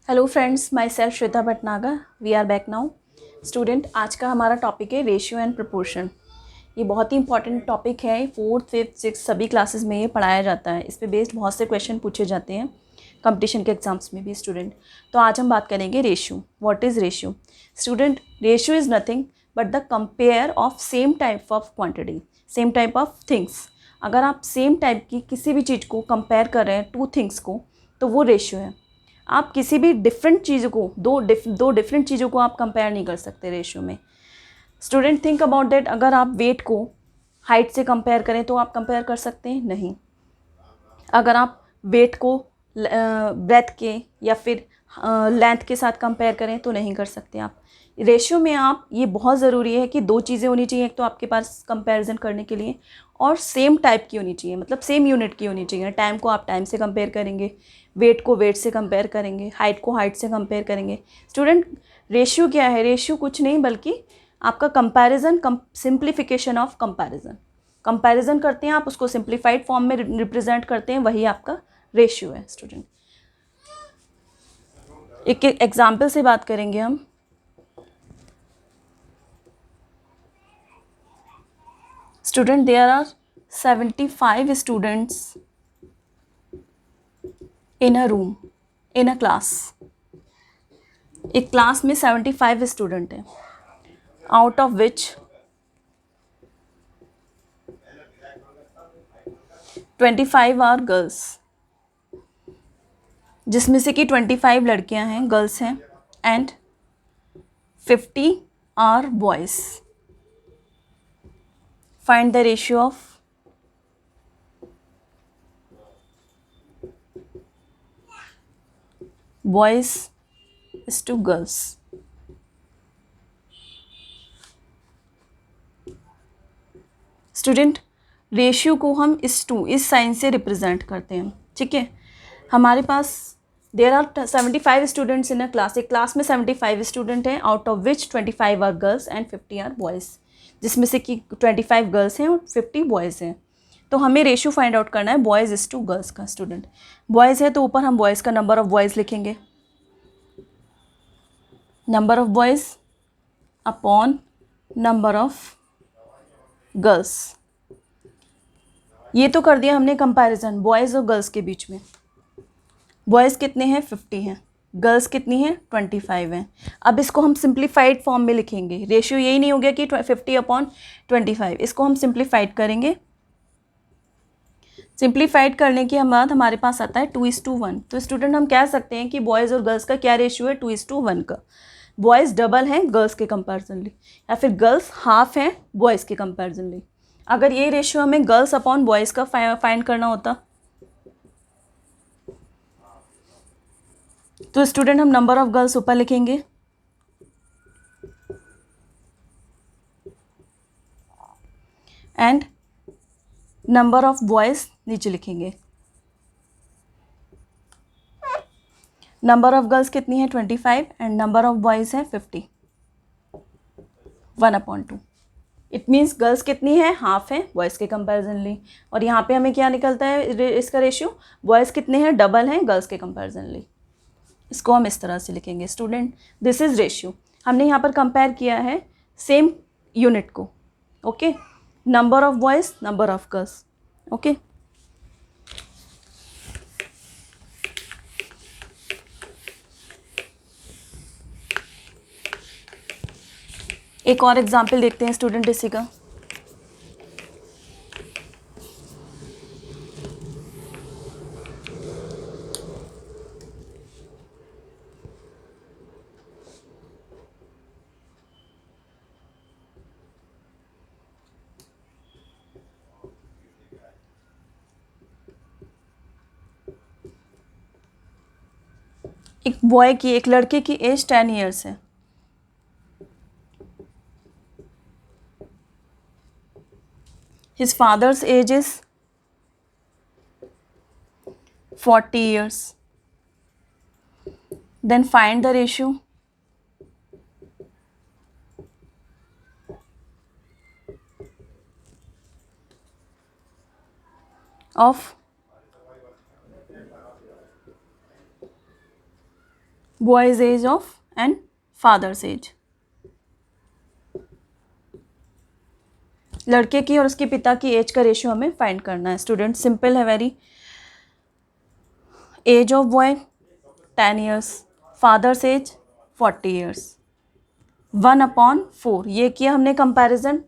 Hello friends, myself Shweta Bhatnagar. We are back now. Student, आज का हमारा टॉपिक है रेशियो एंड प्रपोर्शन। ये बहुत ही इंपॉर्टेंट टॉपिक है। 4th, 5th, 6th सभी क्लासेस में ये पढ़ाया जाता है। इस पे बेस्ड बहुत से क्वेश्चन पूछे जाते हैं कंपटीशन के एग्जाम्स में भी स्टूडेंट। तो आज हम बात करेंगे ratio. What is ratio? Student, ratio is nothing but the compare of same type of quantity, same type of things. अगर आप सेम टाइप की किसी भी चीज़ को कंपेयर कर रहे हैं, टू थिंग्स को, तो वो रेशियो है। आप किसी भी डिफरेंट चीज़ों को, दो डिफरेंट चीज़ों को आप कंपेयर नहीं कर सकते रेशियो में। Student, think about that. अगर आप वेट को हाइट से कंपेयर करें तो आप कंपेयर कर सकते हैं? नहीं। अगर आप वेट को ब्रेथ के या फिर लेंथ के साथ कंपेयर करें तो नहीं कर सकते आप। रेशियो में आप, ये बहुत ज़रूरी है कि दो चीज़ें होनी चाहिए। एक तो आपके पास कंपैरिजन करने के लिए, और सेम टाइप की होनी चाहिए, मतलब सेम यूनिट की होनी चाहिए। टाइम को आप टाइम से कंपेयर करेंगे, वेट को वेट से कंपेयर करेंगे, हाइट को हाइट से कंपेयर करेंगे। स्टूडेंट, रेशियो क्या है? रेशियो कुछ नहीं बल्कि आपका comparison, simplification of comparison. Comparison करते हैं आप, उसको सिंप्लीफाइड फॉर्म में रिप्रेजेंट करते हैं, वही आपका रेशियो है स्टूडेंट। एक एग्जाम्पल से बात करेंगे हम। Student, there are 75 students in a room, in a class. एक क्लास में 75 स्टूडेंट हैं, out of which 25 are girls, जिसमें से कि 25 लड़कियां हैं, गर्ल्स हैं, and 50 are boys. Find the ratio of boys is to girls. Student, ratio को हम इस साइन से रिप्रेजेंट करते हैं, ठीक है। हमारे पास there are 75 students in a class. एक क्लास में 75 स्टूडेंट हैं, out of which 25 are girls and 50 are boys, जिसमें से कि 25 गर्ल्स हैं और 50 बॉयज़ हैं। तो हमें रेशियो फाइंड आउट करना है बॉयज़ इज टू गर्ल्स का। स्टूडेंट, बॉयज़ है तो ऊपर हम बॉयज़ का नंबर ऑफ बॉयज़ लिखेंगे, number of boys upon number of girls. ये तो कर दिया हमने कंपैरिजन बॉयज़ और गर्ल्स के बीच में। बॉयज़ कितने हैं? 50 हैं। गर्ल्स कितनी हैं? 25 हैं। अब इसको हम सिंप्लीफाइड फॉर्म में लिखेंगे। रेशियो यही नहीं हो गया कि 50/25। इसको हम सिंप्लीफाइड करेंगे। सिंप्लीफाइड करने के बाद हमारे पास आता है 2:1। तो स्टूडेंट, हम कह सकते हैं कि बॉयज़ और गर्ल्स का क्या रेशियो है? 2:1 का। बॉयज़ डबल हैं गर्ल्स के कंपैरिजनली, या फिर गर्ल्स हाफ हैं बॉयज़ के कंपैरिजनली। अगर ये रेशियो हमें गर्ल्स अपॉन बॉयज़ का फाइंड करना होता तो स्टूडेंट, हम नंबर ऑफ गर्ल्स ऊपर लिखेंगे एंड नंबर ऑफ बॉयज़ नीचे लिखेंगे। नंबर ऑफ गर्ल्स कितनी है? 25 एंड नंबर ऑफ बॉयज़ है 50। 1/2। इट मीन्स गर्ल्स कितनी है? हाफ है बॉयज़ के कंपैरिजनली। और यहाँ पे हमें क्या निकलता है इसका रेशियो? बॉयज़ कितने हैं? डबल हैं गर्ल्स के कंपैरिजनली। इसको हम इस तरह से लिखेंगे। Student, this is ratio. हमने यहाँ पर कंपेयर किया है सेम यूनिट को, okay. Number of boys, number of girls, okay. एक और एग्जाम्पल देखते हैं स्टूडेंट इसी का। एक बॉय की, एक लड़के की एज 10 ईयर्स है। His father's age is 40 years. Then find the ratio of boy's age of and father's age. लड़के की और उसके पिता की एज का रेशियो हमें फाइंड करना है स्टूडेंट। सिंपल है very. Age of boy 10 years, father's age 40 years, 1/4। ये किया हमने कंपैरिजन।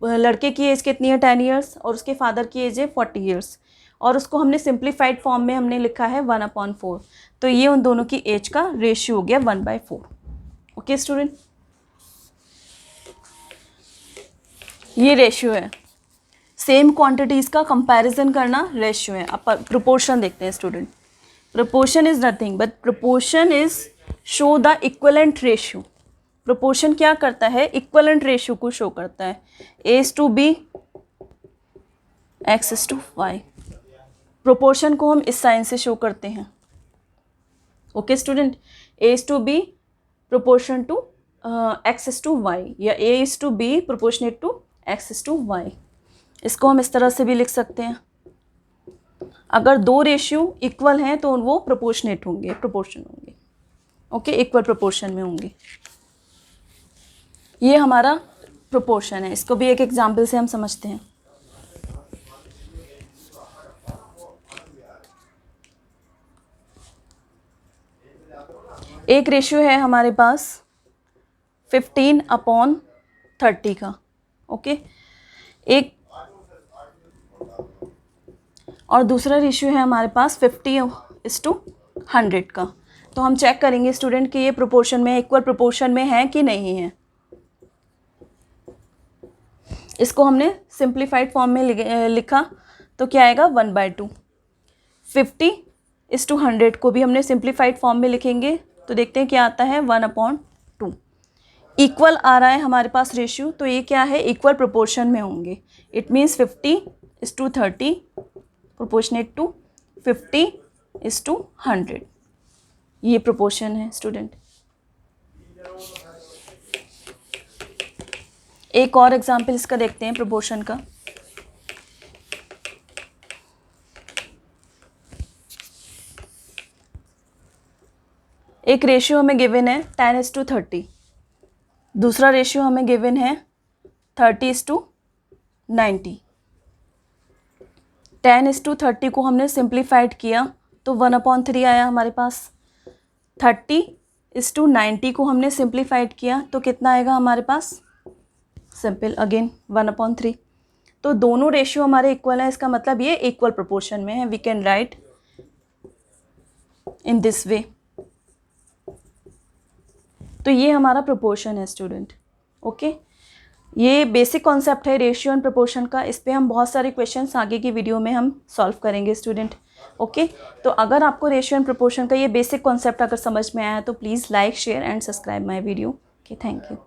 लड़के की एज कितनी है 10 ईयर्स और उसके फादर की एज है 40 ईयर्स, और उसको हमने सिंप्लीफाइड फॉर्म में हमने लिखा है 1/4। तो ये उन दोनों की एज का रेशियो हो गया 1/4। ओके स्टूडेंट, ये रेशियो है। सेम क्वांटिटीज़ का कंपैरिजन करना रेशियो है। अब प्रोपोर्शन देखते हैं student. Proportion is nothing but proportion is show the equivalent ratio. Proportion क्या करता है? इक्वलेंट रेशियो को शो करता है। A/B, X/Y। प्रोपोर्शन को हम इस साइन से शो करते हैं। Okay student, A/B proportion to X/Y या A/B प्रोपोर्शनेट टू X/Y। इसको हम इस तरह से भी लिख सकते हैं। अगर दो रेशियो इक्वल हैं तो वो प्रोपोर्शनेट होंगे, प्रोपोर्शन होंगे। ओके, इक्वल प्रोपोर्शन में होंगे। ये हमारा प्रोपोर्शन है। इसको भी एक एग्जाम्पल से हम समझते हैं। एक रेशियो है हमारे पास 15/30 का। ओके, एक और दूसरा रेशियो है हमारे पास 50:100 का। तो हम चेक करेंगे स्टूडेंट कि ये प्रोपोर्शन में, इक्वल प्रोपोर्शन में है कि नहीं है। इसको हमने सिंप्लीफाइड फॉर्म में लिखा तो क्या आएगा 1/2। 50:100 को भी हमने सिंप्लीफाइड फॉर्म में लिखेंगे तो देखते हैं क्या आता है 1/2। इक्वल आ रहा है हमारे पास रेशियो, तो ये क्या है? इक्वल प्रोपोर्शन में होंगे। It means 50:30 proportionate to 50:100। ये प्रोपोर्शन है स्टूडेंट। एक और एग्जाम्पल इसका देखते हैं प्रोपोर्शन का। एक रेशियो हमें गिवन है 10:30। दूसरा रेशियो हमें गिवन है 30:90। 10:30 को हमने सिंप्लीफाइड किया तो 1/3 आया हमारे पास। 30:90 को हमने सिंप्लीफाइड किया तो कितना आएगा हमारे पास? Simple again 1/3। तो दोनों रेशियो हमारे इक्वल है, इसका मतलब ये इक्वल प्रोपोर्शन में है। We can write in this way. तो ये हमारा प्रोपोर्शन है स्टूडेंट। ओके, ये बेसिक कॉन्सेप्ट है रेशियो एंड प्रोपोर्शन का। इस पे हम बहुत सारे क्वेश्चंस आगे की वीडियो में हम सॉल्व करेंगे स्टूडेंट। ओके, तो अगर आपको रेशियो एंड प्रोपोर्शन का ये बेसिक कॉन्सेप्ट अगर समझ में आया तो please like, share and subscribe my video. Okay, thank you.